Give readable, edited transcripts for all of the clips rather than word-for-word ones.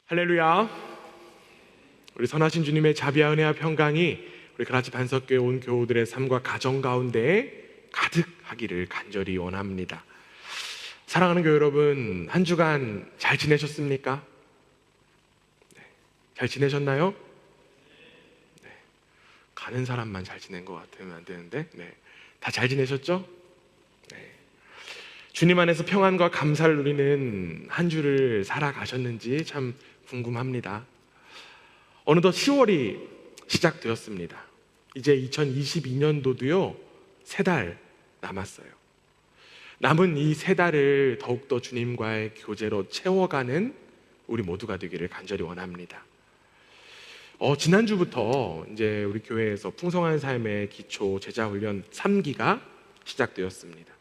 할렐루야. 우리 선하신 주님의 자비와 은혜와 평강이 우리 그라치 반석교회 온 교우들의 삶과 가정 가운데 가득하기를 간절히 원합니다. 사랑하는 교회 여러분, 한 주간 잘 지내셨습니까? 잘 지내셨나요? 가는 사람만 잘 지낸 것 같으면 안 되는데, 다 잘 지내셨죠? 주님 안에서 평안과 감사를 누리는 한 주를 살아가셨는지 참 궁금합니다. 어느덧 10월이 시작되었습니다. 이제 2022년도도요 3달 남았어요. 남은 이 3달을 더욱더 주님과의 교제로 채워가는 우리 모두가 되기를 간절히 원합니다. 지난주부터 이제 우리 교회에서 풍성한 삶의 기초 제자훈련 3기가 시작되었습니다.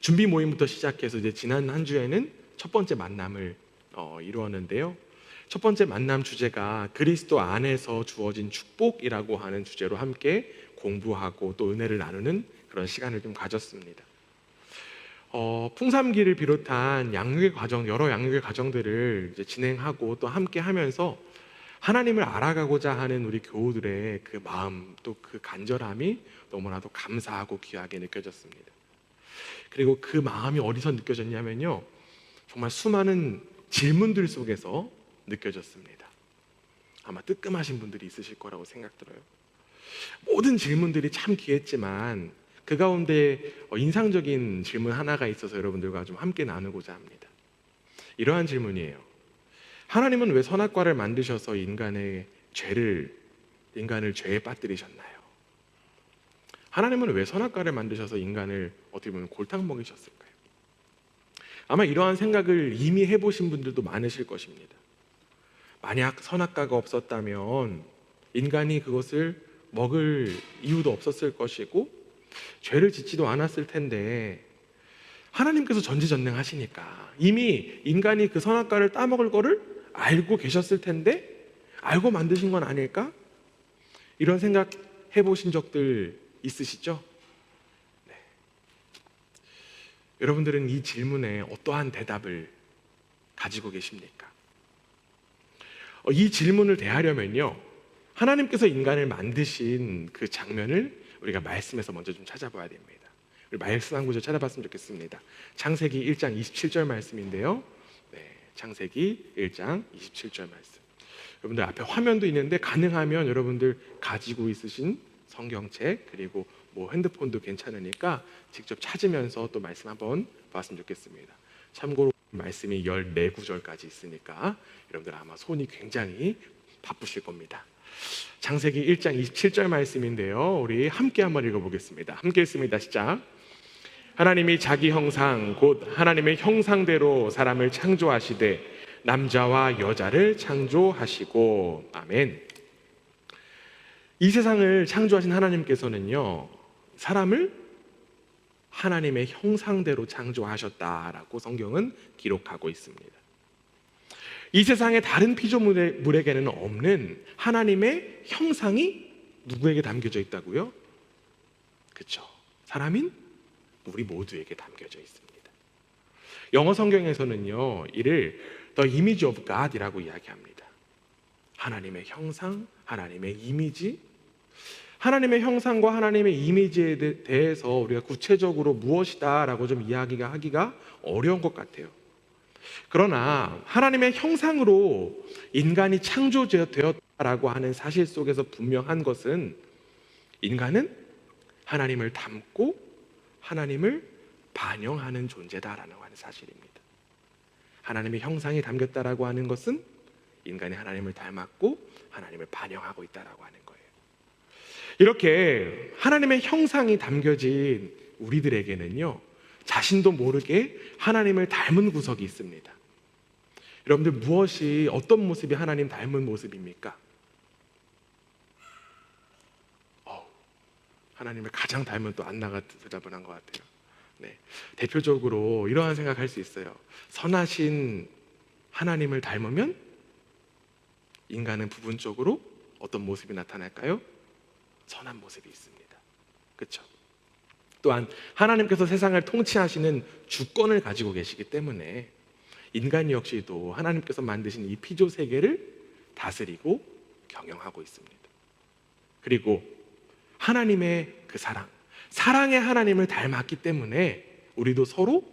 준비 모임부터 시작해서 이제 지난 한 주에는 첫 번째 만남을 이루었는데요. 첫 번째 만남 주제가 그리스도 안에서 주어진 축복이라고 하는 주제로 함께 공부하고 또 은혜를 나누는 그런 시간을 좀 가졌습니다. 풍삼기를 비롯한 양육의 과정, 여러 양육의 과정들을 이제 진행하고 또 함께 하면서 하나님을 알아가고자 하는 우리 교우들의 그 마음, 또 그 간절함이 너무나도 감사하고 귀하게 느껴졌습니다. 그리고 그 마음이 어디서 느껴졌냐면요, 정말 수많은 질문들 속에서 느껴졌습니다. 아마 뜨끔하신 분들이 있으실 거라고 생각 들어요. 모든 질문들이 참 귀했지만 그 가운데 인상적인 질문 하나가 있어서 여러분들과 좀 함께 나누고자 합니다. 이러한 질문이에요. 하나님은 왜 선악과를 만드셔서 인간을 죄에 빠뜨리셨나요? 하나님은 왜 선악과를 만드셔서 인간을 어떻게 보면 골탕 먹이셨을까요? 아마 이러한 생각을 이미 해보신 분들도 많으실 것입니다. 만약 선악과가 없었다면 인간이 그것을 먹을 이유도 없었을 것이고 죄를 짓지도 않았을 텐데, 하나님께서 전지전능하시니까 이미 인간이 그 선악과를 따먹을 거를 알고 계셨을 텐데 알고 만드신 건 아닐까? 이런 생각 해보신 적들 있으시죠? 여러분들은 이 질문에 어떠한 대답을 가지고 계십니까? 이 질문을 대하려면요, 하나님께서 인간을 만드신 그 장면을 우리가 말씀에서 먼저 좀 찾아봐야 됩니다. 우리 말씀 한 구절 찾아봤으면 좋겠습니다. 창세기 1장 27절 말씀인데요. 창세기 1장 27절 말씀. 여러분들 앞에 화면도 있는데 가능하면 여러분들 가지고 있으신 성경책 그리고 뭐 핸드폰도 괜찮으니까 직접 찾으면서 또 말씀 한번 봤으면 좋겠습니다. 참고로 말씀이 14구절까지 있으니까 여러분들 아마 손이 굉장히 바쁘실 겁니다. 창세기 1장 27절 말씀인데요, 우리 함께 한번 읽어보겠습니다. 함께 읽습니다. 시작. 하나님이 자기 형상 곧 하나님의 형상대로 사람을 창조하시되 남자와 여자를 창조하시고. 아멘. 이 세상을 창조하신 하나님께서는요, 사람을 하나님의 형상대로 창조하셨다라고 성경은 기록하고 있습니다. 이 세상의 다른 피조물에게는 없는 하나님의 형상이 누구에게 담겨져 있다고요? 그렇죠. 사람인 우리 모두에게 담겨져 있습니다. 영어 성경에서는요, 이를 The image of God이라고 이야기합니다. 하나님의 형상, 하나님의 이미지. 하나님의 형상과 하나님의 이미지에 대해서 우리가 구체적으로 무엇이다라고 좀 이야기가 하기가 어려운 것 같아요. 그러나 하나님의 형상으로 인간이 창조되었다라고 하는 사실 속에서 분명한 것은 인간은 하나님을 닮고 하나님을 반영하는 존재다라는 사실입니다. 하나님의 형상이 담겼다라고 하는 것은 인간이 하나님을 닮았고 하나님을 반영하고 있다라고 하는 거예요. 이렇게 하나님의 형상이 담겨진 우리들에게는요, 자신도 모르게 하나님을 닮은 구석이 있습니다. 여러분들 어떤 모습이 하나님 닮은 모습입니까? 하나님을 가장 닮은 또 안나가 대답을 한 것 같아요. 대표적으로 이러한 생각할 수 있어요. 선하신 하나님을 닮으면 인간은 부분적으로 어떤 모습이 나타날까요? 선한 모습이 있습니다. 그렇죠? 또한 하나님께서 세상을 통치하시는 주권을 가지고 계시기 때문에 인간 역시도 하나님께서 만드신 이 피조 세계를 다스리고 경영하고 있습니다. 그리고 하나님의 그 사랑의 하나님을 닮았기 때문에 우리도 서로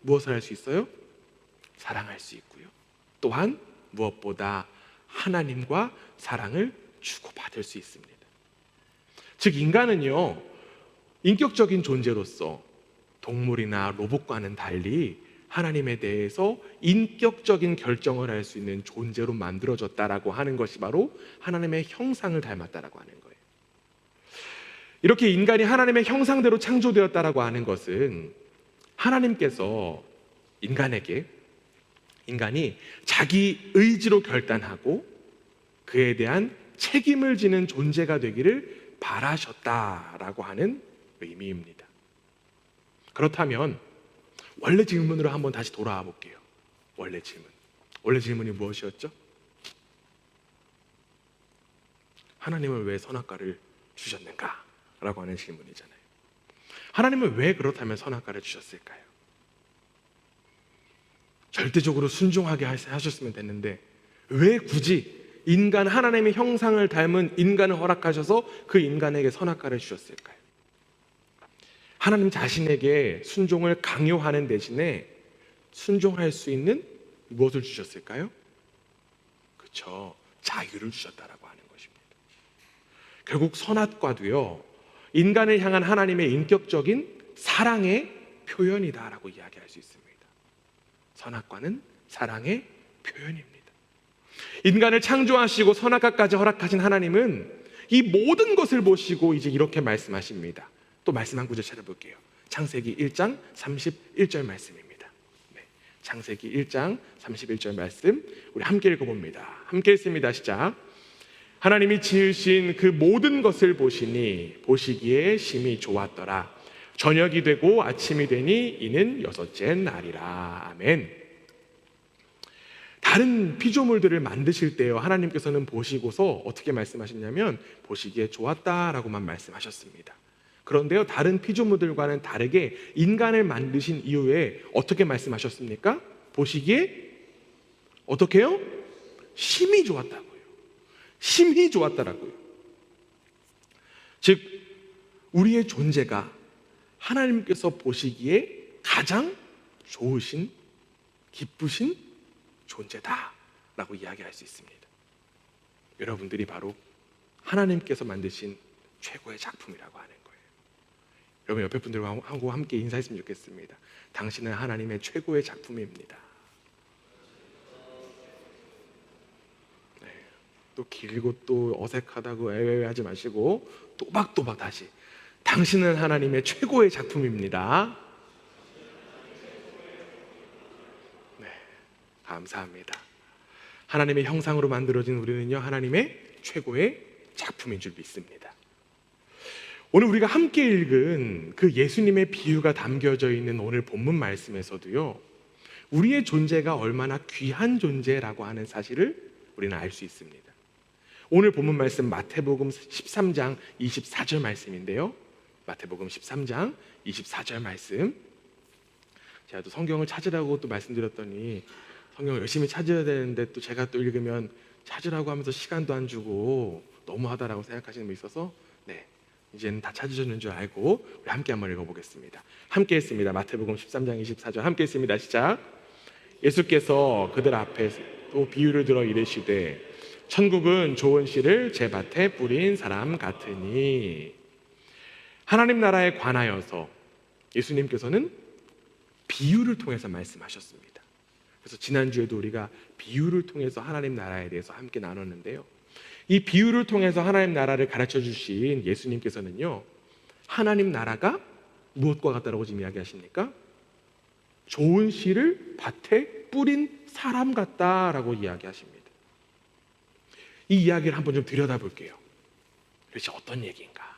무엇을 할 수 있어요? 사랑할 수 있고요. 또한 무엇보다 하나님과 사랑을 주고받을 수 있습니다. 즉 인간은요, 인격적인 존재로서 동물이나 로봇과는 달리 하나님에 대해서 인격적인 결정을 할 수 있는 존재로 만들어졌다라고 하는 것이 바로 하나님의 형상을 닮았다라고 하는 거예요. 이렇게 인간이 하나님의 형상대로 창조되었다라고 하는 것은 하나님께서 인간이 자기 의지로 결단하고 그에 대한 책임을 지는 존재가 되기를 바라셨다라고 하는 의미입니다. 그렇다면 원래 질문으로 한번 다시 돌아와 볼게요. 원래 질문이 무엇이었죠? 하나님은 왜 선악과를 주셨는가? 라고 하는 질문이잖아요. 하나님은 왜 그렇다면 선악과를 주셨을까요? 절대적으로 순종하게 하셨으면 됐는데 왜 굳이 하나님의 형상을 닮은 인간을 허락하셔서 그 인간에게 선악과를 주셨을까요? 하나님 자신에게 순종을 강요하는 대신에 순종할 수 있는 무엇을 주셨을까요? 그렇죠. 자유를 주셨다라고 하는 것입니다. 결국 선악과도요, 인간을 향한 하나님의 인격적인 사랑의 표현이다라고 이야기할 수 있습니다. 선악과는 사랑의 표현입니다. 인간을 창조하시고 선악과까지 허락하신 하나님은 이 모든 것을 보시고 이제 이렇게 말씀하십니다. 또 말씀 한 구절 찾아볼게요. 창세기 1장 31절 말씀입니다. 창세기 1장 31절 말씀 우리 함께 읽어봅니다. 함께 읽습니다. 시작. 하나님이 지으신 그 모든 것을 보시기에 심히 좋았더라. 저녁이 되고 아침이 되니 이는 여섯째 날이라. 아멘. 다른 피조물들을 만드실 때요, 하나님께서는 보시고서 어떻게 말씀하셨냐면 보시기에 좋았다라고만 말씀하셨습니다. 그런데요, 다른 피조물들과는 다르게 인간을 만드신 이후에 어떻게 말씀하셨습니까? 보시기에 어떻게 해요? 심히 좋았다고요. 심히 좋았다라고요. 즉 우리의 존재가 하나님께서 보시기에 가장 좋으신, 기쁘신 존재다라고 이야기할 수 있습니다. 여러분들이 바로 하나님께서 만드신 최고의 작품이라고 하는 거예요. 여러분 옆에 분들하고 함께 인사했으면 좋겠습니다. 당신은 하나님의 최고의 작품입니다. 네, 또 길고 또 어색하다고 애매하지 마시고 또박또박 다시 당신은 하나님의 최고의 작품입니다. 네, 감사합니다. 하나님의 형상으로 만들어진 우리는요, 하나님의 최고의 작품인 줄 믿습니다. 오늘 우리가 함께 읽은 그 예수님의 비유가 담겨져 있는 오늘 본문 말씀에서도요, 우리의 존재가 얼마나 귀한 존재라고 하는 사실을 우리는 알 수 있습니다. 오늘 본문 말씀 마태복음 13장 24절 말씀인데요, 마태복음 13장 24절 말씀, 제가 또 성경을 찾으라고 또 말씀드렸더니 성경을 열심히 찾아야 되는데 또 제가 또 읽으면 찾으라고 하면서 시간도 안 주고 너무하다라고 생각하시는 분 있어서 이제는 다 찾으셨는 줄 알고 우리 함께 한번 읽어보겠습니다. 함께 했습니다. 마태복음 13장 24절 함께 했습니다. 시작. 예수께서 그들 앞에 또 비유를 들어 이르시되 천국은 좋은 씨를 제 밭에 뿌린 사람 같으니. 하나님 나라에 관하여서 예수님께서는 비유를 통해서 말씀하셨습니다. 그래서 지난주에도 우리가 비유를 통해서 하나님 나라에 대해서 함께 나눴는데요, 이 비유를 통해서 하나님 나라를 가르쳐 주신 예수님께서는요, 하나님 나라가 무엇과 같다라고 지금 이야기하십니까? 좋은 씨를 밭에 뿌린 사람 같다라고 이야기하십니다. 이 이야기를 한번 좀 들여다볼게요. 도대체 어떤 얘기인가?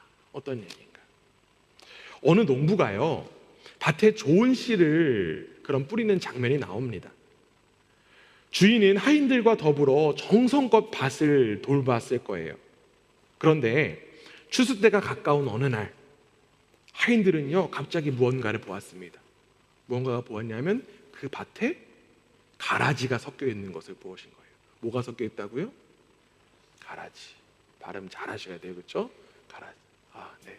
어느 농부가요, 밭에 좋은 씨를 그런 뿌리는 장면이 나옵니다. 주인은 하인들과 더불어 정성껏 밭을 돌봤을 거예요. 그런데 추수 때가 가까운 어느 날 하인들은요 갑자기 무언가를 보았습니다. 무언가가 보았냐면 그 밭에 가라지가 섞여 있는 것을 보신 거예요. 뭐가 섞여 있다고요? 가라지. 발음 잘 하셔야 돼요, 그렇죠? 가라지. 네,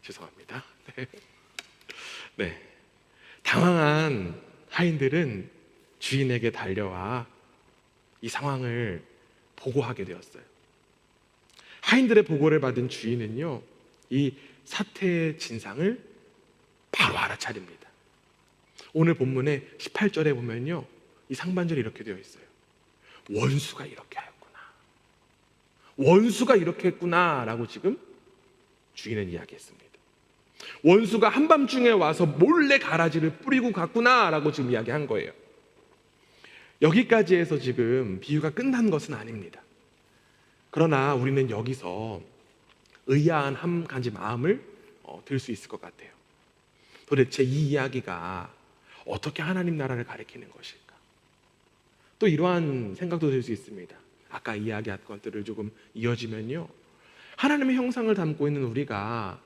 죄송합니다. 네. 네. 당황한 하인들은 주인에게 달려와 이 상황을 보고하게 되었어요. 하인들의 보고를 받은 주인은요, 이 사태의 진상을 바로 알아차립니다. 오늘 본문의 18절에 보면요, 이 상반절이 이렇게 되어 있어요. 원수가 이렇게 하였구나. 원수가 이렇게 했구나 라고 지금 주인은 이야기했습니다. 원수가 한밤중에 와서 몰래 가라지를 뿌리고 갔구나 라고 지금 이야기한 거예요. 여기까지 해서 지금 비유가 끝난 것은 아닙니다. 그러나 우리는 여기서 의아한 한 가지 마음을 들 수 있을 것 같아요. 도대체 이 이야기가 어떻게 하나님 나라를 가리키는 것일까? 또 이러한 생각도 들 수 있습니다. 아까 이야기한 것들을 조금 이어지면요, 하나님의 형상을 담고 있는 우리가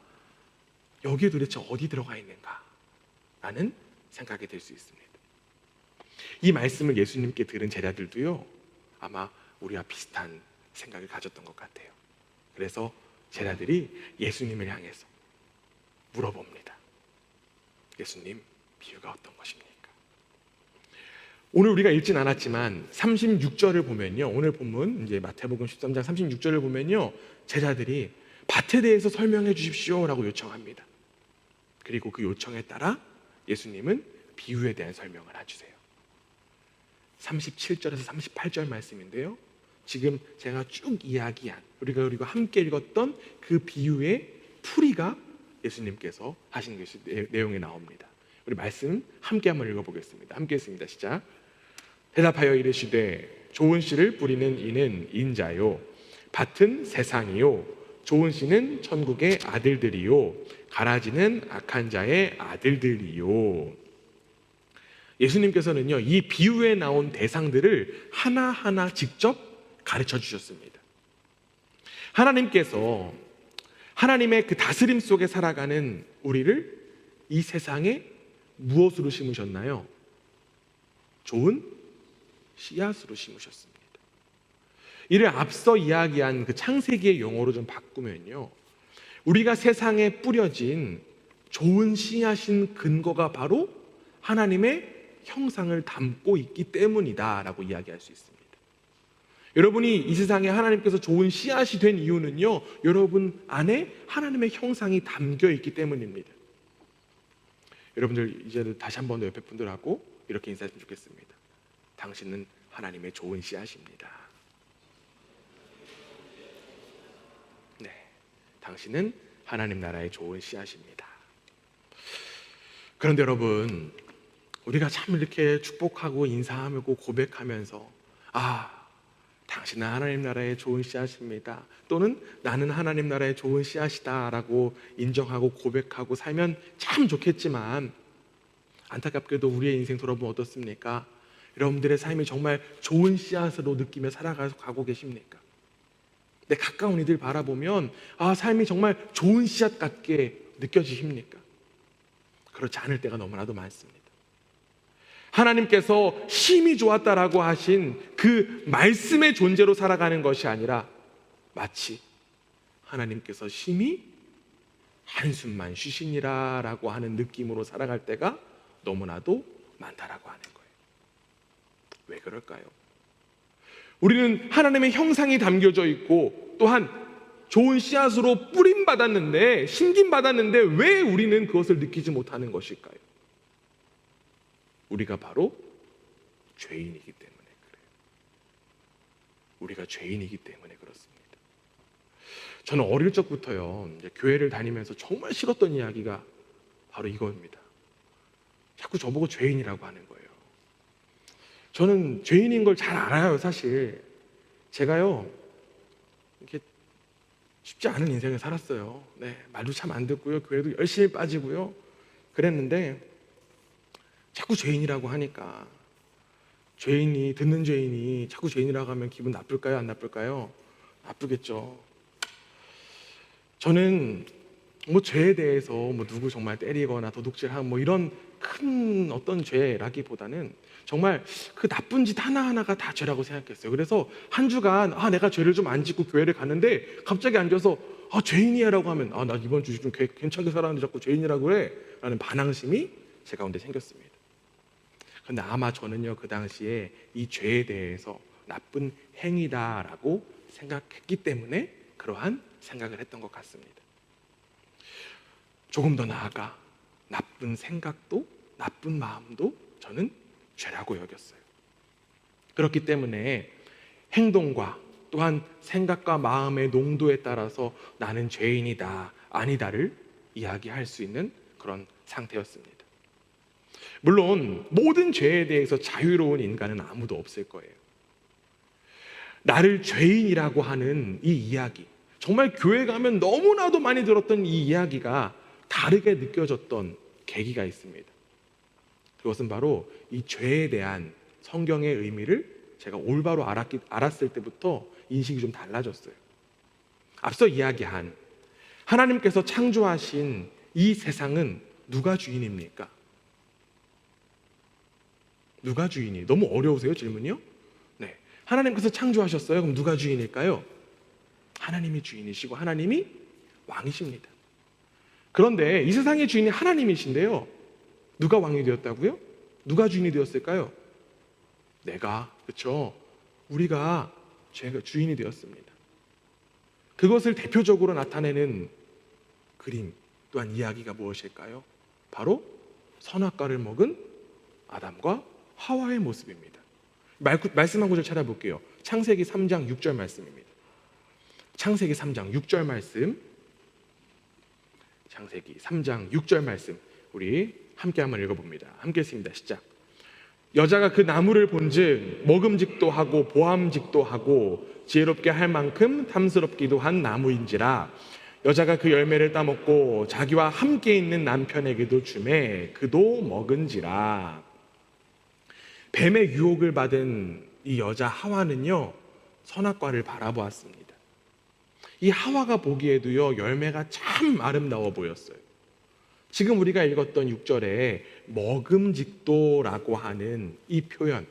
여기에 도대체 어디 들어가 있는가? 라는 생각이 들 수 있습니다. 이 말씀을 예수님께 들은 제자들도요, 아마 우리와 비슷한 생각을 가졌던 것 같아요. 그래서 제자들이 예수님을 향해서 물어봅니다. 예수님, 비유가 어떤 것입니까? 오늘 우리가 읽진 않았지만 36절을 보면요, 오늘 본문 이제 마태복음 13장 36절을 보면요, 제자들이 밭에 대해서 설명해 주십시오 라고 요청합니다. 그리고 그 요청에 따라 예수님은 비유에 대한 설명을 해주세요. 37절에서 38절 말씀인데요, 지금 제가 쭉 이야기한, 우리가 그리고 함께 읽었던 그 비유의 풀이가 예수님께서 하신 내용이 나옵니다. 우리 말씀 함께 한번 읽어보겠습니다. 함께 했습니다. 시작. 대답하여 이르시되 좋은 씨를 뿌리는 이는 인자요, 밭은 세상이요, 좋은 씨는 천국의 아들들이요, 가라지는 악한 자의 아들들이요. 예수님께서는요, 이 비유에 나온 대상들을 하나하나 직접 가르쳐 주셨습니다. 하나님께서 하나님의 그 다스림 속에 살아가는 우리를 이 세상에 무엇으로 심으셨나요? 좋은 씨앗으로 심으셨습니다. 이를 앞서 이야기한 그 창세기의 용어로 좀 바꾸면요, 우리가 세상에 뿌려진 좋은 씨앗인 근거가 바로 하나님의 형상을 담고 있기 때문이다 라고 이야기할 수 있습니다. 여러분이 이 세상에 하나님께서 좋은 씨앗이 된 이유는요, 여러분 안에 하나님의 형상이 담겨 있기 때문입니다. 여러분들 이제 다시 한번 옆에 분들하고 이렇게 인사했으면 좋겠습니다. 당신은 하나님의 좋은 씨앗입니다. 네, 당신은 하나님 나라의 좋은 씨앗입니다. 그런데 여러분, 우리가 참 이렇게 축복하고 인사하고 고백하면서 당신은 하나님 나라의 좋은 씨앗입니다, 또는 나는 하나님 나라의 좋은 씨앗이다 라고 인정하고 고백하고 살면 참 좋겠지만, 안타깝게도 우리의 인생 돌아보면 어떻습니까? 여러분들의 삶이 정말 좋은 씨앗으로 느끼며 살아가고 계십니까? 내 가까운 이들 바라보면 삶이 정말 좋은 씨앗 같게 느껴지십니까? 그렇지 않을 때가 너무나도 많습니다. 하나님께서 심이 좋았다라고 하신 그 말씀의 존재로 살아가는 것이 아니라 마치 하나님께서 심히 한숨만 쉬시니라 라고 하는 느낌으로 살아갈 때가 너무나도 많다라고 하는 거예요. 왜 그럴까요? 우리는 하나님의 형상이 담겨져 있고 또한 좋은 씨앗으로 뿌림받았는데, 심김받았는데 왜 우리는 그것을 느끼지 못하는 것일까요? 우리가 바로 죄인이기 때문에 그래요. 우리가 죄인이기 때문에 그렇습니다. 저는 어릴 적부터요, 이제 교회를 다니면서 정말 싫었던 이야기가 바로 이겁니다. 자꾸 저보고 죄인이라고 하는 거예요. 저는 죄인인 걸 잘 알아요. 사실 제가요, 이렇게 쉽지 않은 인생을 살았어요. 네, 말도 참 안 듣고요, 교회도 열심히 빠지고요, 그랬는데 자꾸 죄인이라고 하니까, 듣는 죄인이 자꾸 죄인이라고 하면 기분 나쁠까요? 안 나쁠까요? 나쁘겠죠. 저는 뭐 죄에 대해서 뭐 누구 정말 때리거나 도둑질하고 뭐 이런 큰 어떤 죄라기보다는 정말 그 나쁜 짓 하나하나가 다 죄라고 생각했어요. 그래서 한 주간 내가 죄를 좀 안 짓고 교회를 갔는데 갑자기 앉아서 죄인이야라고 하면 나 이번 주 좀 괜찮게 살았는데 자꾸 죄인이라고 그래 라는 반항심이 제 가운데 생겼습니다. 근데 아마 저는요, 그 당시에 이 죄에 대해서 나쁜 행위다라고 생각했기 때문에 그러한 생각을 했던 것 같습니다. 조금 더 나아가 나쁜 생각도 나쁜 마음도 저는 죄라고 여겼어요. 그렇기 때문에 행동과 또한 생각과 마음의 농도에 따라서 나는 죄인이다 아니다를 이야기할 수 있는 그런 상태였습니다. 물론 모든 죄에 대해서 자유로운 인간은 아무도 없을 거예요. 나를 죄인이라고 하는 이 이야기, 정말 교회 가면 너무나도 많이 들었던 이 이야기가 다르게 느껴졌던 계기가 있습니다. 그것은 바로 이 죄에 대한 성경의 의미를 제가 올바로 알았을 때부터 인식이 좀 달라졌어요. 앞서 이야기한 하나님께서 창조하신 이 세상은 누가 주인입니까? 누가 주인이? 너무 어려우세요, 질문이요? 네. 하나님께서 창조하셨어요. 그럼 누가 주인일까요? 하나님이 주인이시고 하나님이 왕이십니다. 그런데 이 세상의 주인이 하나님이신데요, 누가 왕이 되었다고요? 누가 주인이 되었을까요? 내가, 그렇죠? 우리가 죄가 주인이 되었습니다. 그것을 대표적으로 나타내는 그림 또한 이야기가 무엇일까요? 바로 선악과를 먹은 아담과 하와의 모습입니다. 말씀 한 구절 찾아볼게요. 창세기 3장 6절 말씀입니다. 창세기 3장 6절 말씀, 창세기 3장 6절 말씀 우리 함께 한번 읽어봅니다. 함께 했습니다. 시작. 여자가 그 나무를 본즉 먹음직도 하고 보암직도 하고 지혜롭게 할 만큼 탐스럽기도 한 나무인지라 여자가 그 열매를 따먹고 자기와 함께 있는 남편에게도 주매 그도 먹은지라. 뱀의 유혹을 받은 이 여자 하와는요, 선악과를 바라보았습니다. 이 하와가 보기에도요, 열매가 참 아름다워 보였어요. 지금 우리가 읽었던 6절에 먹음직도라고 하는 이 표현,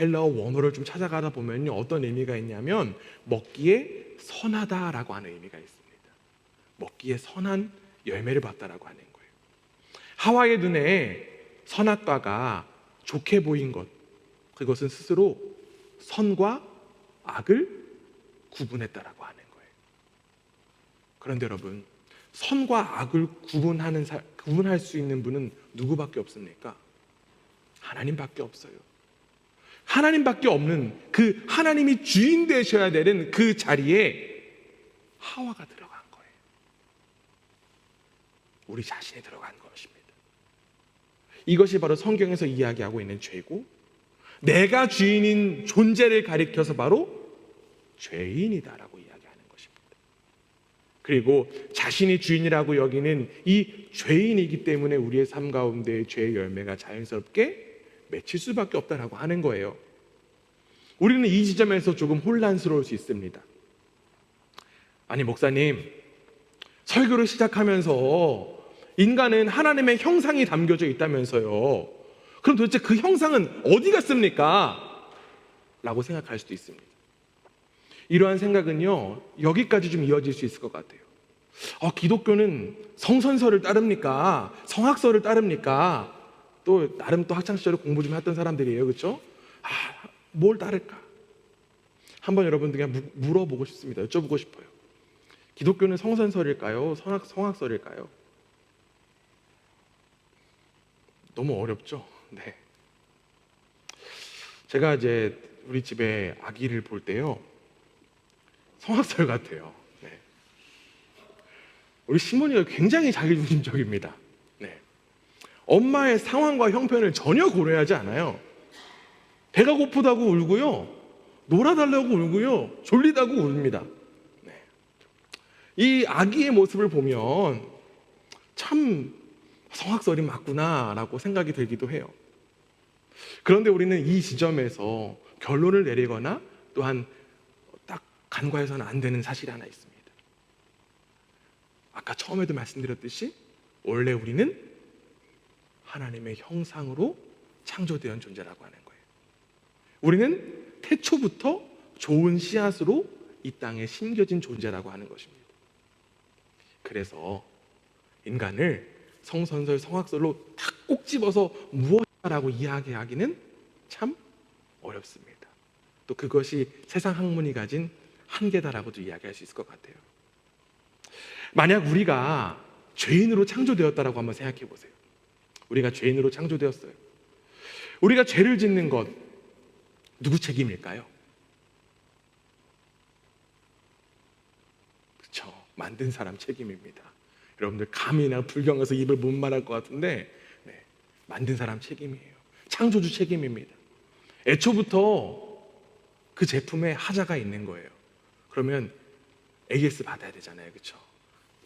헬라어 원어를 좀 찾아가다 보면요, 어떤 의미가 있냐면 먹기에 선하다라고 하는 의미가 있습니다. 먹기에 선한 열매를 봤다라고 하는 거예요. 하와의 눈에 선악과가 좋게 보인 것, 그것은 스스로 선과 악을 구분했다라고 하는 거예요. 그런데 여러분, 선과 악을 구분할 수 있는 분은 누구밖에 없습니까? 하나님밖에 없어요. 하나님밖에 없는 그 하나님이 주인 되셔야 되는 그 자리에 하와가 들어간 거예요. 우리 자신이 들어간 것입니다. 이것이 바로 성경에서 이야기하고 있는 죄고, 내가 주인인 존재를 가리켜서 바로 죄인이다라고 이야기하는 것입니다. 그리고 자신이 주인이라고 여기는 이 죄인이기 때문에 우리의 삶 가운데 죄의 열매가 자연스럽게 맺힐 수밖에 없다라고 하는 거예요. 우리는 이 지점에서 조금 혼란스러울 수 있습니다. 아니, 목사님, 설교를 시작하면서 인간은 하나님의 형상이 담겨져 있다면서요. 그럼 도대체 그 형상은 어디 갔습니까? 라고 생각할 수도 있습니다. 이러한 생각은요, 여기까지 좀 이어질 수 있을 것 같아요. 기독교는 성선설을 따릅니까? 성학설을 따릅니까? 또 나름 또 학창시절에 공부 좀 했던 사람들이에요, 그렇죠? 뭘 따를까? 한번 여러분들께 물어보고 싶습니다. 여쭤보고 싶어요. 기독교는 성선설일까요? 성학설일까요? 너무 어렵죠? 네. 제가 이제 우리 집에 아기를 볼 때요, 성학설 같아요. 네. 우리 시몬이가 굉장히 자기중심적입니다. 네. 엄마의 상황과 형편을 전혀 고려하지 않아요. 배가 고프다고 울고요, 놀아달라고 울고요, 졸리다고 웁니다. 네. 이 아기의 모습을 보면 참 성학설이 맞구나 라고 생각이 들기도 해요. 그런데 우리는 이 지점에서 결론을 내리거나 또한 딱 간과해서는 안 되는 사실이 하나 있습니다. 아까 처음에도 말씀드렸듯이 원래 우리는 하나님의 형상으로 창조되어 존재라고 하는 거예요. 우리는 태초부터 좋은 씨앗으로 이 땅에 심겨진 존재라고 하는 것입니다. 그래서 인간을 성선설, 성악설로 탁 꼭 집어서 무엇이라고 이야기하기는 참 어렵습니다. 또 그것이 세상 학문이 가진 한계다라고도 이야기할 수 있을 것 같아요. 만약 우리가 죄인으로 창조되었다라고 한번 생각해 보세요. 우리가 죄인으로 창조되었어요. 우리가 죄를 짓는 것 누구 책임일까요? 그렇죠. 만든 사람 책임입니다. 여러분들 감이나 불경에서 입을 못 말할 것 같은데 만든 사람 책임이에요. 창조주 책임입니다. 애초부터 그 제품에 하자가 있는 거예요. 그러면 AS 받아야 되잖아요. 그렇죠?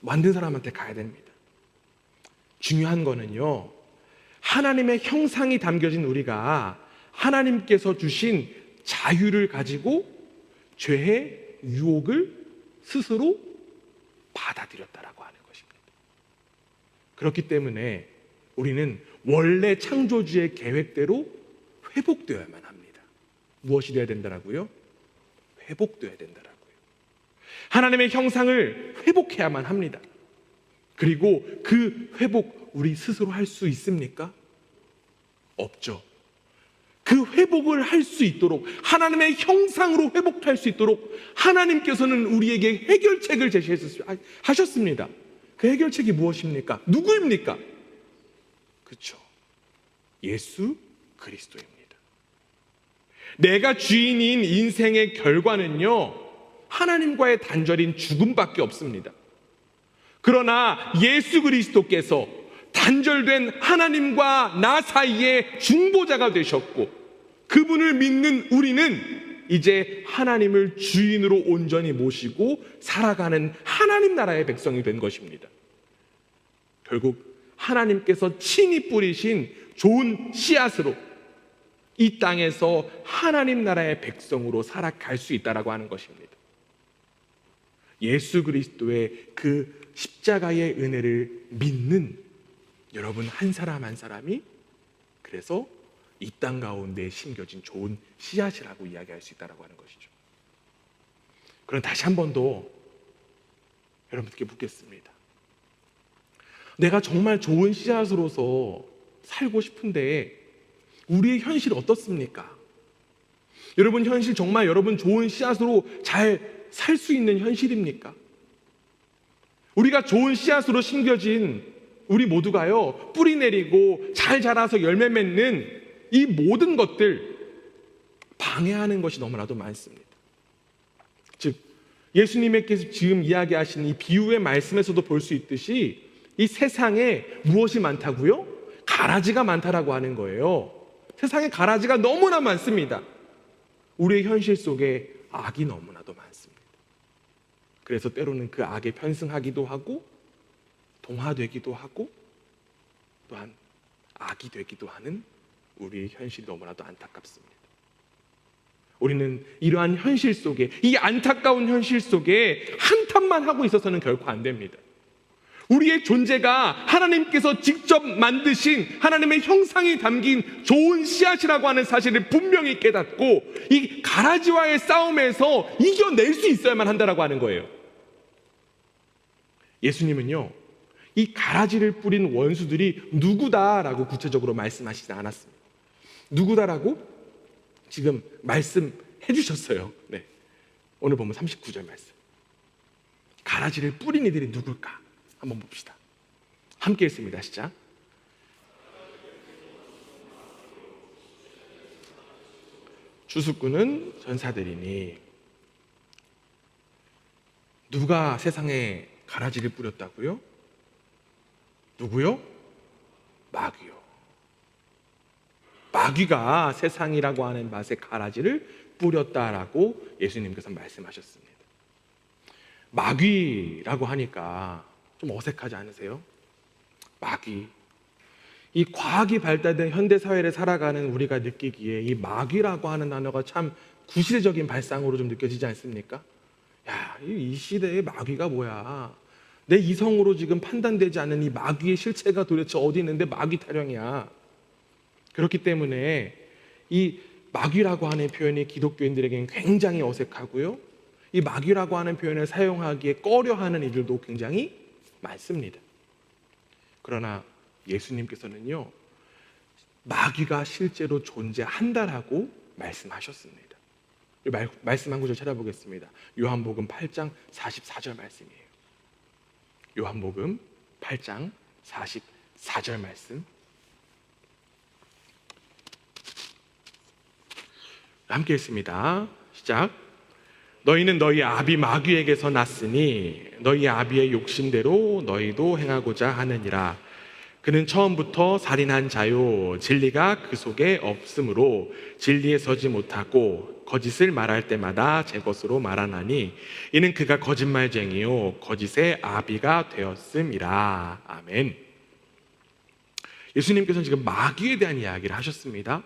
만든 사람한테 가야 됩니다. 중요한 거는요, 하나님의 형상이 담겨진 우리가 하나님께서 주신 자유를 가지고 죄의 유혹을 스스로 받아들였다라고 하는 것입니다. 그렇기 때문에 우리는 원래 창조주의 계획대로 회복되어야만 합니다. 무엇이 되어야 된다라고요? 회복되어야 된다라고요. 하나님의 형상을 회복해야만 합니다. 그리고 그 회복 우리 스스로 할 수 있습니까? 없죠. 그 회복을 할 수 있도록, 하나님의 형상으로 회복할 수 있도록 하나님께서는 우리에게 해결책을 제시하셨습니다. 그 해결책이 무엇입니까? 누구입니까? 그렇죠. 예수 그리스도입니다. 내가 주인인 인생의 결과는요, 하나님과의 단절인 죽음밖에 없습니다. 그러나 예수 그리스도께서 단절된 하나님과 나 사이에 중보자가 되셨고, 그분을 믿는 우리는 이제 하나님을 주인으로 온전히 모시고 살아가는 하나님 나라의 백성이 된 것입니다. 결국 하나님께서 친히 뿌리신 좋은 씨앗으로 이 땅에서 하나님 나라의 백성으로 살아갈 수 있다라고 하는 것입니다. 예수 그리스도의 그 십자가의 은혜를 믿는 여러분 한 사람 한 사람이 그래서 이 땅 가운데 심겨진 좋은 씨앗이라고 이야기할 수 있다라고 하는 것이죠. 그럼 다시 한 번 더 여러분께 묻겠습니다. 내가 정말 좋은 씨앗으로서 살고 싶은데 우리의 현실이 어떻습니까? 여러분 현실 정말 여러분 좋은 씨앗으로 잘 살 수 있는 현실입니까? 우리가 좋은 씨앗으로 심겨진 우리 모두가요, 뿌리 내리고 잘 자라서 열매 맺는 이 모든 것들 방해하는 것이 너무나도 많습니다. 즉 예수님께서 지금 이야기하신 이 비유의 말씀에서도 볼 수 있듯이 이 세상에 무엇이 많다고요? 가라지가 많다라고 하는 거예요. 세상에 가라지가 너무나 많습니다. 우리의 현실 속에 악이 너무나도 많습니다. 그래서 때로는 그 악에 편승하기도 하고 동화되기도 하고 또한 악이 되기도 하는 우리의 현실이 너무나도 안타깝습니다. 우리는 이러한 현실 속에, 이 안타까운 현실 속에 한탄만 하고 있어서는 결코 안 됩니다. 우리의 존재가 하나님께서 직접 만드신 하나님의 형상이 담긴 좋은 씨앗이라고 하는 사실을 분명히 깨닫고 이 가라지와의 싸움에서 이겨낼 수 있어야만 한다라고 하는 거예요. 예수님은요, 이 가라지를 뿌린 원수들이 누구다라고 구체적으로 말씀하시지 않았습니다. 누구다라고 지금 말씀해 주셨어요. 네. 오늘 보면 39절 말씀. 가라지를 뿌린 이들이 누굴까? 한번 봅시다. 함께 읽습니다. 시작. 주수꾼은 전사들이니. 누가 세상에 가라지를 뿌렸다고요? 누구요? 마귀요. 마귀가 세상이라고 하는 맛에 가라지를 뿌렸다라고 예수님께서 말씀하셨습니다. 마귀라고 하니까 좀 어색하지 않으세요? 마귀. 이 과학이 발달된 현대사회를 살아가는 우리가 느끼기에 이 마귀라고 하는 단어가 참 구시대적인 발상으로 좀 느껴지지 않습니까? 야, 이 시대의 마귀가 뭐야? 내 이성으로 지금 판단되지 않는 이 마귀의 실체가 도대체 어디 있는데 마귀 타령이야. 그렇기 때문에 이 마귀라고 하는 표현이 기독교인들에게는 굉장히 어색하고요, 이 마귀라고 하는 표현을 사용하기에 꺼려하는 이들도 굉장히 많습니다. 그러나 예수님께서는요, 마귀가 실제로 존재한다라고 말씀하셨습니다. 말씀 한 구절 찾아보겠습니다. 요한복음 8장 44절 말씀이에요. 요한복음 8장 44절 말씀 함께 읽습니다. 시작. 너희는 너희 아비 마귀에게서 났으니 너희 아비의 욕심대로 너희도 행하고자 하느니라. 그는 처음부터 살인한 자요, 진리가 그 속에 없으므로 진리에 서지 못하고 거짓을 말할 때마다 제 것으로 말하나니 이는 그가 거짓말쟁이요 거짓의 아비가 되었음이라. 아멘. 예수님께서는 지금 마귀에 대한 이야기를 하셨습니다.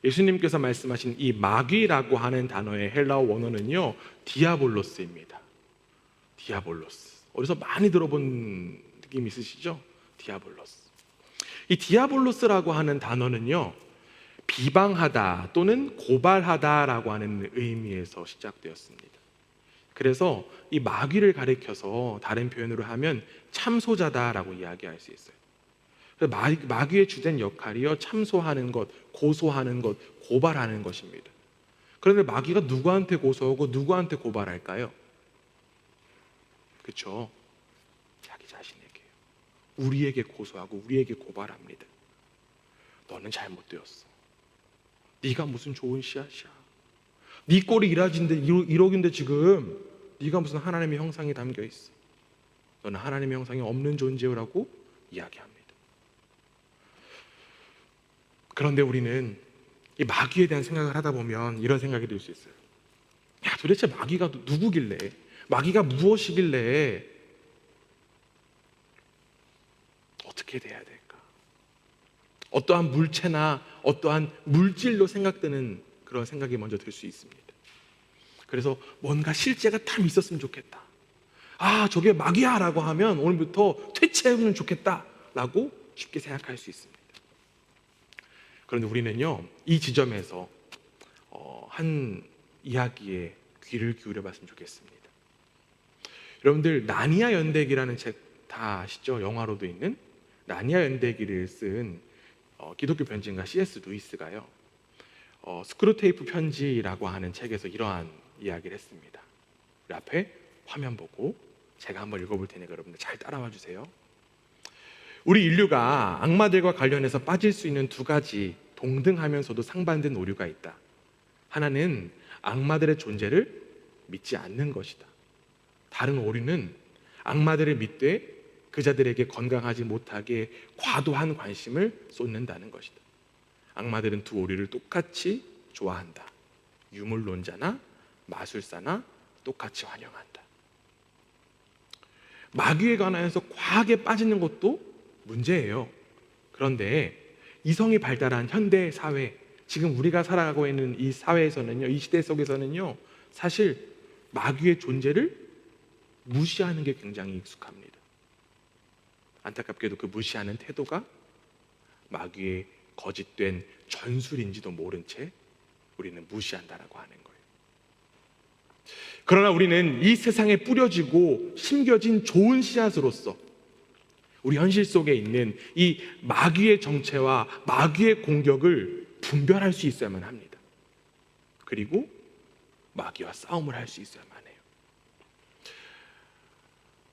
예수님께서 말씀하신 이 마귀라고 하는 단어의 헬라어 원어는요, 디아볼로스입니다. 디아볼로스. 어디서 많이 들어본 느낌 있으시죠? 디아볼로스. 이 디아볼로스라고 하는 단어는요, 비방하다 또는 고발하다라고 하는 의미에서 시작되었습니다. 그래서 이 마귀를 가리켜서 다른 표현으로 하면 참소자다라고 이야기할 수 있어요. 마귀의 주된 역할이요, 참소하는 것, 고소하는 것, 고발하는 것입니다. 그런데 마귀가 누구한테 고소하고 누구한테 고발할까요? 그렇죠? 자기 자신에게요. 우리에게 고소하고 우리에게 고발합니다. 너는 잘못되었어. 네가 무슨 좋은 씨앗이야. 네 꼴이 이라진데 1억인데 지금 네가 무슨 하나님의 형상이 담겨 있어. 너는 하나님의 형상이 없는 존재라고 이야기합니다. 그런데 우리는 이 마귀에 대한 생각을 하다 보면 이런 생각이 들 수 있어요. 야, 도대체 마귀가 누구길래, 마귀가 무엇이길래 어떻게 돼야 될까? 어떠한 물체나 어떠한 물질로 생각되는 그런 생각이 먼저 들 수 있습니다. 그래서 뭔가 실제가 tam 있었으면 좋겠다. 아, 저게 마귀야 라고 하면 오늘부터 퇴치해보면 좋겠다 라고 쉽게 생각할 수 있습니다. 그런데 우리는요, 이 지점에서 한 이야기에 귀를 기울여 봤으면 좋겠습니다. 여러분들 나니아 연대기라는 책 다 아시죠? 영화로도 있는 나니아 연대기를 쓴 기독교 변증가 C.S. 루이스가요, 스크루테이프 편지라고 하는 책에서 이러한 이야기를 했습니다. 우리 앞에 화면 보고 제가 한번 읽어볼 테니까 여러분들 잘 따라와 주세요. 우리 인류가 악마들과 관련해서 빠질 수 있는 두 가지 동등하면서도 상반된 오류가 있다. 하나는 악마들의 존재를 믿지 않는 것이다. 다른 오류는 악마들을 믿되 그자들에게 건강하지 못하게 과도한 관심을 쏟는다는 것이다. 악마들은 두 오류를 똑같이 좋아한다. 유물론자나 마술사나 똑같이 환영한다. 마귀에 관하여서 과하게 빠지는 것도 문제예요. 그런데 이성이 발달한 현대 사회, 지금 우리가 살아가고 있는 이 사회에서는요, 이 시대 속에서는요, 사실 마귀의 존재를 무시하는 게 굉장히 익숙합니다. 안타깝게도 그 무시하는 태도가 마귀의 거짓된 전술인지도 모른 채 우리는 무시한다라고 하는 거예요. 그러나 우리는 이 세상에 뿌려지고 심겨진 좋은 씨앗으로서 우리 현실 속에 있는 이 마귀의 정체와 마귀의 공격을 분별할 수 있어야만 합니다. 그리고 마귀와 싸움을 할 수 있어야만 해요.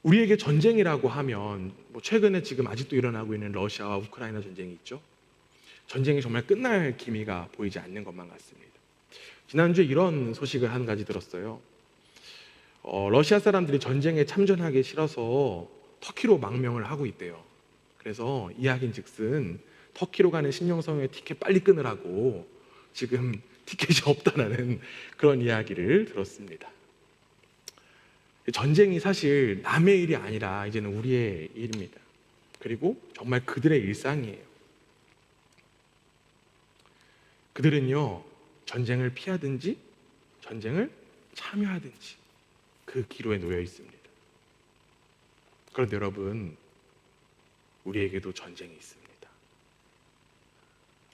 우리에게 전쟁이라고 하면 최근에 지금 아직도 일어나고 있는 러시아와 우크라이나 전쟁이 있죠. 전쟁이 정말 끝날 기미가 보이지 않는 것만 같습니다. 지난주에 이런 소식을 한 가지 들었어요. 러시아 사람들이 전쟁에 참전하기 싫어서 터키로 망명을 하고 있대요. 그래서 이야기인즉슨 터키로 가는 신령성의 티켓 빨리 끊으라고 지금 티켓이 없다는 그런 이야기를 들었습니다. 전쟁이 사실 남의 일이 아니라 이제는 우리의 일입니다. 그리고 정말 그들의 일상이에요. 그들은요, 전쟁을 피하든지 전쟁을 참여하든지 그 기로에 놓여 있습니다. 그런데 여러분, 우리에게도 전쟁이 있습니다.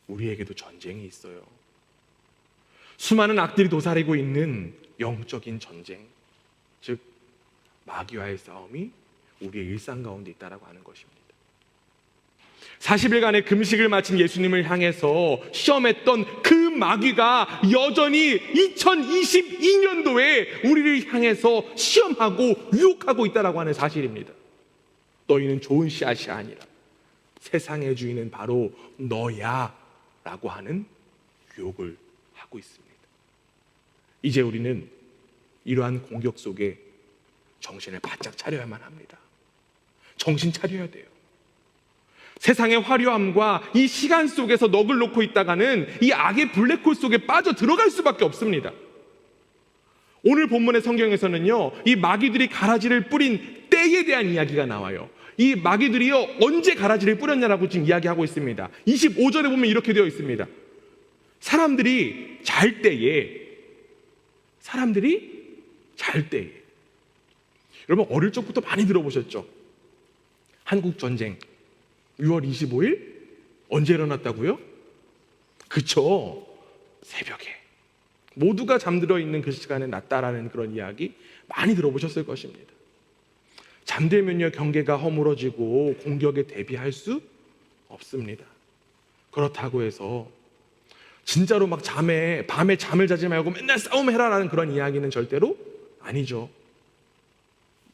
우리에게도 전쟁이 있어요. 수많은 악들이 도사리고 있는 영적인 전쟁, 즉 마귀와의 싸움이 우리의 일상 가운데 있다라고 하는 것입니다. 40일간의 금식을 마친 예수님을 향해서 시험했던 그 마귀가 여전히 2022년도에 우리를 향해서 시험하고 유혹하고 있다라고 하는 사실입니다. 너희는 좋은 씨앗이 아니라 세상의 주인은 바로 너야 라고 하는 유혹을 하고 있습니다. 이제 우리는 이러한 공격 속에 정신을 바짝 차려야만 합니다. 정신 차려야 돼요. 세상의 화려함과 이 시간 속에서 넋을 놓고 있다가는 이 악의 블랙홀 속에 빠져 들어갈 수밖에 없습니다. 오늘 본문의 성경에서는요, 이 마귀들이 가라지를 뿌린 때에 대한 이야기가 나와요. 이 마귀들이요, 언제 가라지를 뿌렸냐라고 지금 이야기하고 있습니다. 25절에 보면 이렇게 되어 있습니다. 사람들이 잘 때에 여러분, 어릴 적부터 많이 들어보셨죠? 한국전쟁 6월 25일 언제 일어났다고요? 그쵸, 새벽에 모두가 잠들어 있는 그 시간에 났다라는 그런 이야기 많이 들어보셨을 것입니다. 잠들면요, 경계가 허물어지고 공격에 대비할 수 없습니다. 그렇다고 해서 진짜로 막 밤에 잠을 자지 말고 맨날 싸움해라라는 그런 이야기는 절대로 아니죠.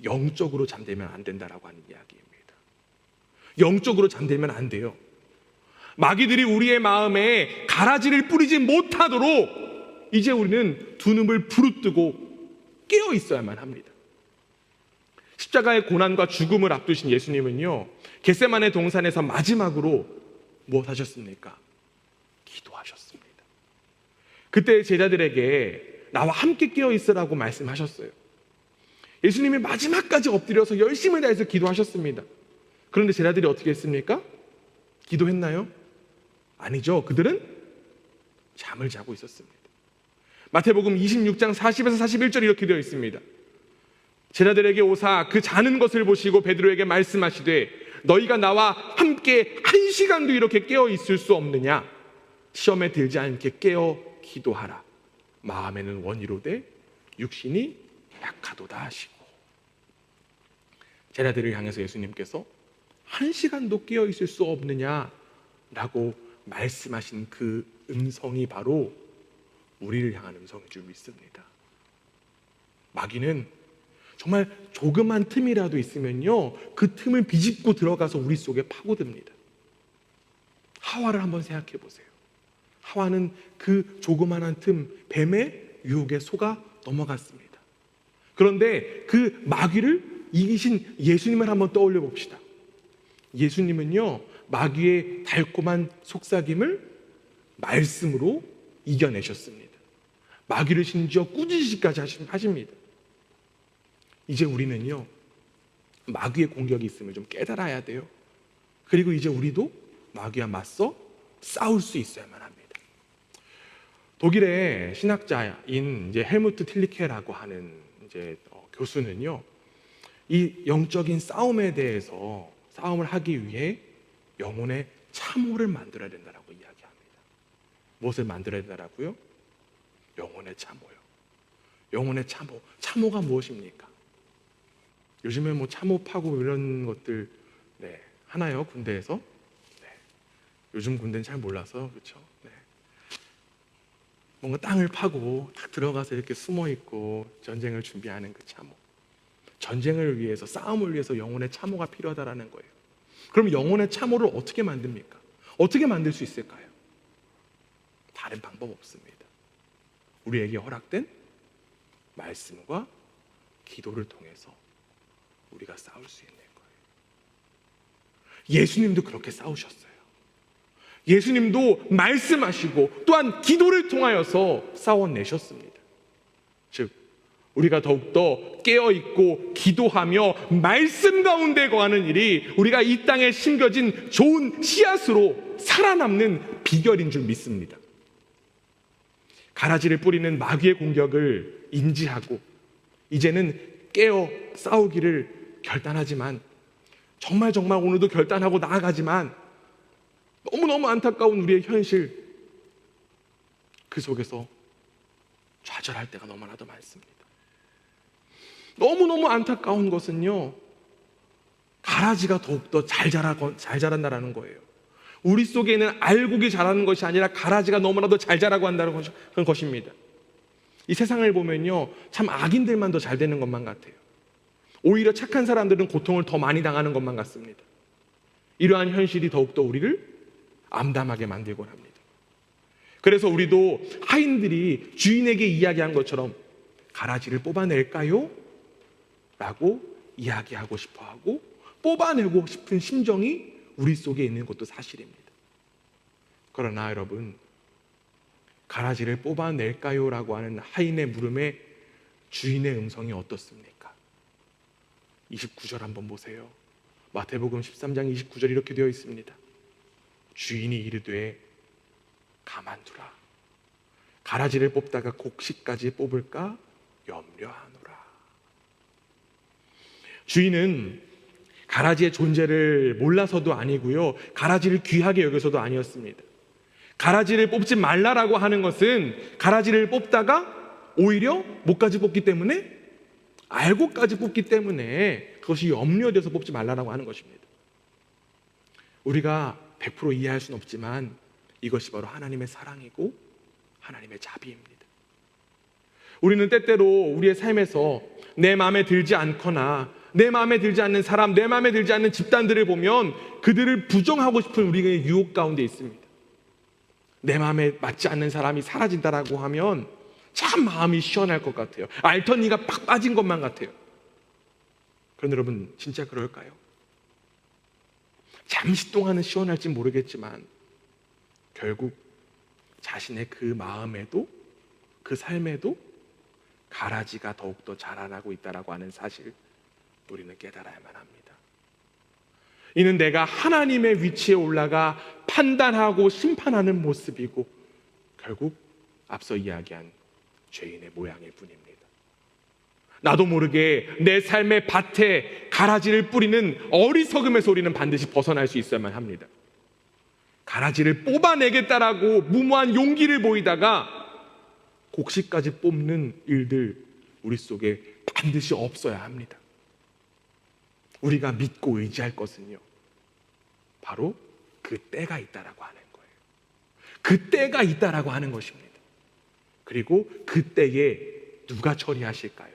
영적으로 잠들면 안 된다라고 하는 이야기입니다. 영적으로 잠들면 안 돼요. 마귀들이 우리의 마음에 가라지를 뿌리지 못하도록 이제 우리는 두 눈을 부릅뜨고 깨어 있어야만 합니다. 십자가의 고난과 죽음을 앞두신 예수님은요, 겟세마네 동산에서 마지막으로 무엇 하셨습니까? 기도하셨습니다. 그때 제자들에게 나와 함께 깨어 있으라고 말씀하셨어요. 예수님이 마지막까지 엎드려서 열심을 다해서 기도하셨습니다. 그런데 제자들이 어떻게 했습니까? 기도했나요? 아니죠. 그들은 잠을 자고 있었습니다. 마태복음 26장 40에서 41절 이렇게 되어 있습니다. 제자들에게 오사 그 자는 것을 보시고 베드로에게 말씀하시되 너희가 나와 함께 1시간도 이렇게 깨어 있을 수 없느냐? 시험에 들지 않게 깨어 기도하라. 마음에는 원이로되 육신이 약하도다 하시고. 제자들을 향해서 예수님께서 1시간도 깨어 있을 수 없느냐라고 말씀하신 그 음성이 바로 우리를 향한 음성인 줄 믿습니다. 마귀는 정말 조그만 틈이라도 있으면요, 그 틈을 비집고 들어가서 우리 속에 파고듭니다. 하와를 한번 생각해 보세요. 하와는 그 조그만한 틈, 뱀의 유혹에 속아 넘어갔습니다. 그런데 그 마귀를 이기신 예수님을 한번 떠올려 봅시다. 예수님은요, 마귀의 달콤한 속삭임을 말씀으로 이겨내셨습니다. 마귀를 심지어 꾸짖기까지 하십니다. 이제 우리는요, 마귀의 공격이 있음을 좀 깨달아야 돼요. 그리고 이제 우리도 마귀와 맞서 싸울 수 있어야만 합니다. 독일의 신학자인 이제 헬무트 틸리케라고 하는 이제 교수는요, 이 영적인 싸움에 대해서 싸움을 하기 위해 영혼의 참호를 만들어야 된다라고 이야기합니다. 무엇을 만들어야 된다라고요? 영혼의 참호요. 영혼의 참호. 참호가 무엇입니까? 요즘에 뭐 참호 파고 이런 것들 하나요? 군대에서? 요즘 군대는 잘 몰라서 그렇죠. 뭔가 땅을 파고 딱 들어가서 이렇게 숨어 있고 전쟁을 준비하는 그 참호. 전쟁을 위해서, 싸움을 위해서 영혼의 참호가 필요하다라는 거예요. 그럼 영혼의 참호를 어떻게 만듭니까? 어떻게 만들 수 있을까요? 다른 방법 없습니다. 우리에게 허락된 말씀과 기도를 통해서 우리가 싸울 수 있는 거예요. 예수님도 그렇게 싸우셨어요. 예수님도 말씀하시고 또한 기도를 통하여서 싸워내셨습니다. 즉 우리가 더욱더 깨어있고 기도하며 말씀 가운데 거하는 일이 우리가 이 땅에 심겨진 좋은 씨앗으로 살아남는 비결인 줄 믿습니다. 가라지를 뿌리는 마귀의 공격을 인지하고 이제는 깨어 싸우기를 결단하지만 정말 오늘도 결단하고 나아가지만 너무너무 안타까운 우리의 현실, 그 속에서 좌절할 때가 너무나도 많습니다. 너무너무 안타까운 것은요, 가라지가 더욱더 잘 자란다는 거예요. 우리 속에는 알곡이 자라는 것이 아니라 가라지가 너무나도 잘 자라고 한다는 그런 것입니다. 이 세상을 보면요, 참 악인들만 더 잘 되는 것만 같아요. 오히려 착한 사람들은 고통을 더 많이 당하는 것만 같습니다. 이러한 현실이 더욱더 우리를 암담하게 만들곤 합니다. 그래서 우리도 하인들이 주인에게 이야기한 것처럼 가라지를 뽑아낼까요? 라고 이야기하고 싶어하고 뽑아내고 싶은 심정이 우리 속에 있는 것도 사실입니다. 그러나 여러분, 가라지를 뽑아낼까요? 라고 하는 하인의 물음에 주인의 음성이 어떻습니까? 29절 한번 보세요. 마태복음 13장 29절 이렇게 되어 있습니다. 주인이 이르되 가만두라. 가라지를 뽑다가 곡식까지 뽑을까 염려하노라. 주인은 가라지의 존재를 몰라서도 아니고요, 가라지를 귀하게 여겨서도 아니었습니다. 가라지를 뽑지 말라라고 하는 것은 가라지를 뽑다가 오히려 뭐까지 뽑기 때문에, 알고까지 뽑기 때문에 그것이 염려돼서 뽑지 말라라고 하는 것입니다. 우리가 100% 이해할 수는 없지만 이것이 바로 하나님의 사랑이고 하나님의 자비입니다. 우리는 때때로 우리의 삶에서 내 마음에 들지 않거나 내 마음에 들지 않는 사람, 내 마음에 들지 않는 집단들을 보면 그들을 부정하고 싶은 우리의 유혹 가운데 있습니다. 내 마음에 맞지 않는 사람이 사라진다라고 하면 참 마음이 시원할 것 같아요. 알턴니가 팍 빠진 것만 같아요. 그런데 여러분, 진짜 그럴까요? 잠시 동안은 시원할지 모르겠지만 결국 자신의 그 마음에도, 그 삶에도 가라지가 더욱더 자라나고 있다라고 하는 사실, 우리는 깨달아야만 합니다. 이는 내가 하나님의 위치에 올라가 판단하고 심판하는 모습이고 결국 앞서 이야기한 죄인의 모양일 뿐입니다. 나도 모르게 내 삶의 밭에 가라지를 뿌리는 어리석음에서 우리는 반드시 벗어날 수 있어야만 합니다. 가라지를 뽑아내겠다라고 무모한 용기를 보이다가 곡식까지 뽑는 일들 우리 속에 반드시 없어야 합니다. 우리가 믿고 의지할 것은요, 바로 그 때가 있다라고 하는 거예요. 그 때가 있다라고 하는 것입니다. 그리고 그 때에 누가 처리하실까요?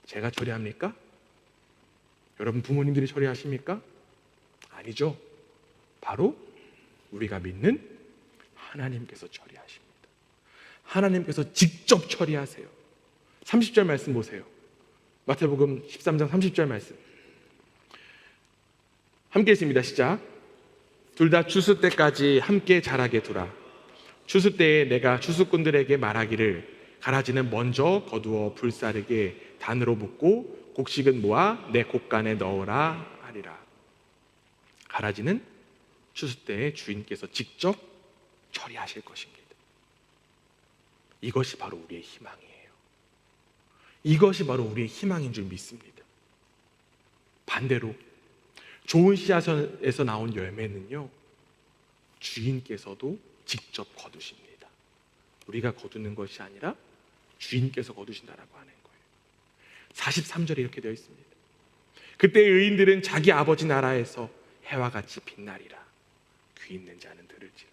제가 처리합니까? 여러분 부모님들이 처리하십니까? 아니죠. 바로 우리가 믿는 하나님께서 처리하십니다. 하나님께서 직접 처리하세요. 30절 말씀 보세요. 마태복음 13장 30절 말씀 함께 있습니다. 시작. 둘 다 추수 때까지 함께 자라게 두라. 추수 때에 내가 추수꾼들에게 말하기를 가라지는 먼저 거두어 불사르게 단으로 묶고 곡식은 모아 내 곡간에 넣으라 하리라. 가라지는 추수 때에 주인께서 직접 처리하실 것입니다. 이것이 바로 우리의 희망이에요. 이것이 바로 우리의 희망인 줄 믿습니다. 반대로 좋은 씨앗에서 나온 열매는요, 주인께서도 직접 거두십니다. 우리가 거두는 것이 아니라 주인께서 거두신다라고 하는 거예요. 43절에 이렇게 되어 있습니다. 그때 의인들은 자기 아버지 나라에서 해와 같이 빛나리라. 귀 있는 자는 들을지라.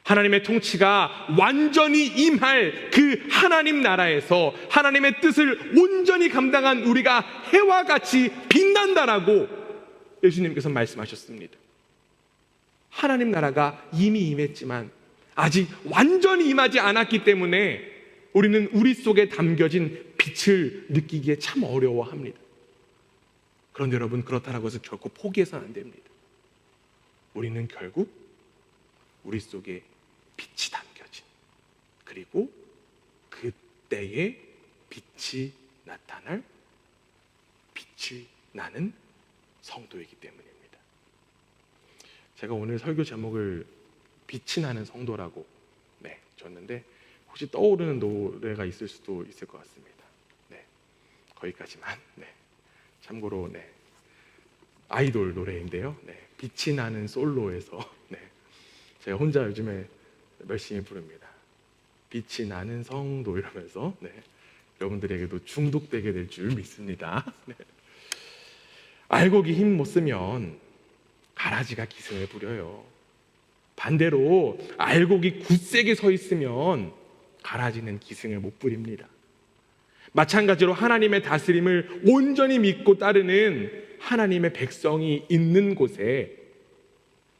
하나님의 통치가 완전히 임할 그 하나님 나라에서 하나님의 뜻을 온전히 감당한 우리가 해와 같이 빛난다라고 예수님께서 말씀하셨습니다. 하나님 나라가 이미 임했지만 아직 완전히 임하지 않았기 때문에 우리는 우리 속에 담겨진 빛을 느끼기에 참 어려워합니다. 그런데 여러분, 그렇다고 해서 결코 포기해서는 안 됩니다. 우리는 결국 우리 속에 빛이 담겨진, 그리고 그때에 빛이 나타날, 빛이 나는 성도이기 때문입니다. 제가 오늘 설교 제목을 빛이 나는 성도라고 줬는데 혹시 떠오르는 노래가 있을 수도 있을 것 같습니다. 거기까지만. 참고로 아이돌 노래인데요. 빛이 나는 솔로에서 제가 혼자 요즘에 열심히 부릅니다. 빛이 나는 성도 이러면서 여러분들에게도 중독되게 될 줄 믿습니다. 알곡이 힘 못 쓰면 가라지가 기승을 부려요. 반대로 알곡이 굳세게 서 있으면 가라지는 기승을 못 부립니다. 마찬가지로 하나님의 다스림을 온전히 믿고 따르는 하나님의 백성이 있는 곳에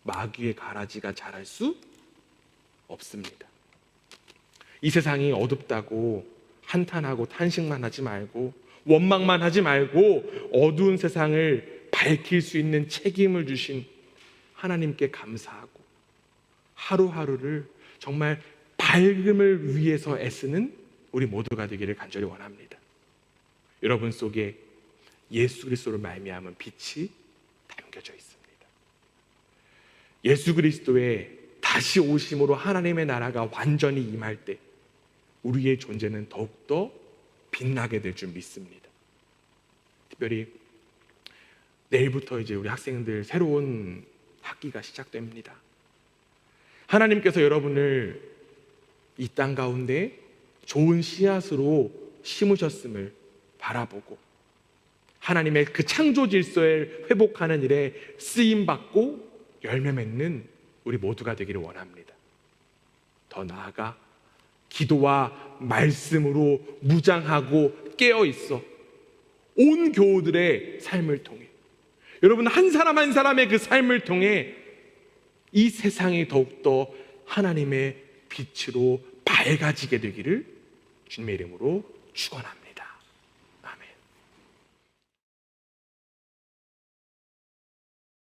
마귀의 가라지가 자랄 수 없습니다. 이 세상이 어둡다고 한탄하고 탄식만 하지 말고 원망만 하지 말고 어두운 세상을 밝힐 수 있는 책임을 주신 하나님께 감사하고 하루하루를 정말 밝음을 위해서 애쓰는 우리 모두가 되기를 간절히 원합니다. 여러분 속에 예수 그리스도로 말미암은 빛이 담겨져 있습니다. 예수 그리스도의 다시 오심으로 하나님의 나라가 완전히 임할 때 우리의 존재는 더욱더 빛나게 될 줄 믿습니다. 특별히 내일부터 이제 우리 학생들 새로운 학기가 시작됩니다. 하나님께서 여러분을 이 땅 가운데 좋은 씨앗으로 심으셨음을 바라보고 하나님의 그 창조 질서를 회복하는 일에 쓰임받고 열매 맺는 우리 모두가 되기를 원합니다. 더 나아가 기도와 말씀으로 무장하고 깨어있어 온 교우들의 삶을 통해 여러분 한 사람 한 사람의 그 삶을 통해 이 세상이 더욱더 하나님의 빛으로 밝아지게 되기를 주님의 이름으로 축원합니다.